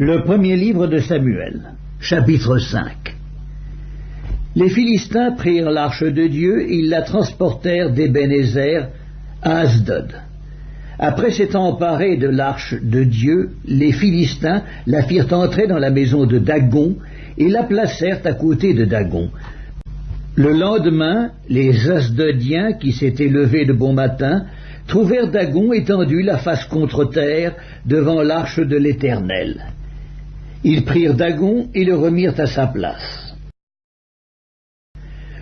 Le premier livre de Samuel, chapitre 5. Les Philistins prirent l'arche de Dieu et ils la transportèrent d'Ébenézer à Asdod. Après s'être emparés de l'arche de Dieu, les Philistins la firent entrer dans la maison de Dagon et la placèrent à côté de Dagon. Le lendemain, les Asdodiens, qui s'étaient levés de bon matin, trouvèrent Dagon étendu la face contre terre devant l'arche de l'Éternel. Ils prirent Dagon et le remirent à sa place.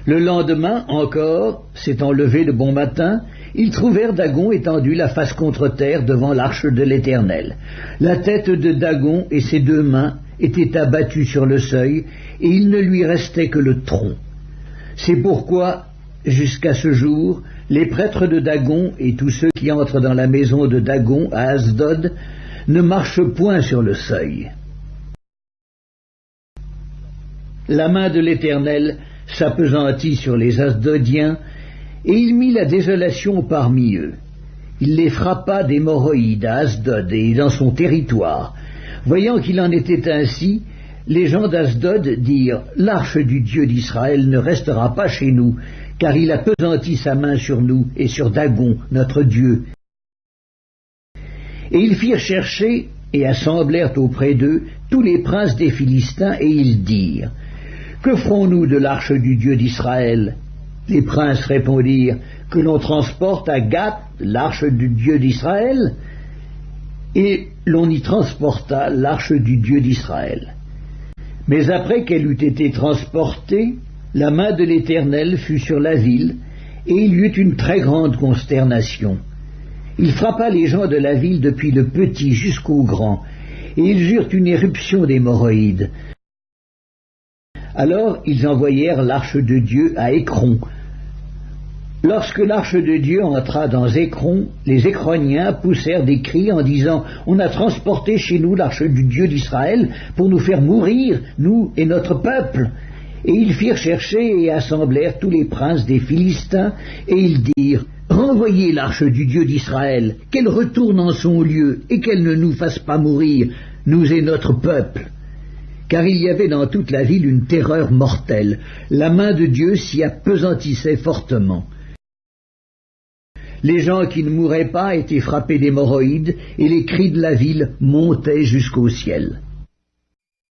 Le lendemain encore, s'étant levés de bon matin, ils trouvèrent Dagon étendu la face contre terre devant l'arche de l'Éternel. La tête de Dagon et ses deux mains étaient abattues sur le seuil, et il ne lui restait que le tronc. C'est pourquoi, jusqu'à ce jour, les prêtres de Dagon et tous ceux qui entrent dans la maison de Dagon à Asdod ne marchent point sur le seuil. La main de l'Éternel s'appesantit sur les Asdodiens, et il mit la désolation parmi eux. Il les frappa d'hémorroïdes à Asdod et dans son territoire. Voyant qu'il en était ainsi, les gens d'Asdod dirent « L'arche du Dieu d'Israël ne restera pas chez nous, car il a pesanti sa main sur nous et sur Dagon, notre Dieu. » Et ils firent chercher et assemblèrent auprès d'eux tous les princes des Philistins, et ils dirent « Que ferons-nous de l'arche du Dieu d'Israël » Les princes répondirent « Que l'on transporte à Gath l'arche du Dieu d'Israël » Et l'on y transporta l'arche du Dieu d'Israël. Mais après qu'elle eut été transportée, la main de l'Éternel fut sur la ville, et il y eut une très grande consternation. Il frappa les gens de la ville depuis le petit jusqu'au grand, et ils eurent une éruption d'hémorroïdes. Alors ils envoyèrent l'arche de Dieu à Écron. Lorsque l'arche de Dieu entra dans Écron, les Écroniens poussèrent des cris en disant « On a transporté chez nous l'arche du Dieu d'Israël pour nous faire mourir, nous et notre peuple. » Et ils firent chercher et assemblèrent tous les princes des Philistins, et ils dirent « Renvoyez l'arche du Dieu d'Israël, qu'elle retourne en son lieu, et qu'elle ne nous fasse pas mourir, nous et notre peuple. » Car il y avait dans toute la ville une terreur mortelle, la main de Dieu s'y appesantissait fortement. Les gens qui ne mouraient pas étaient frappés d'hémorroïdes, et les cris de la ville montaient jusqu'au ciel.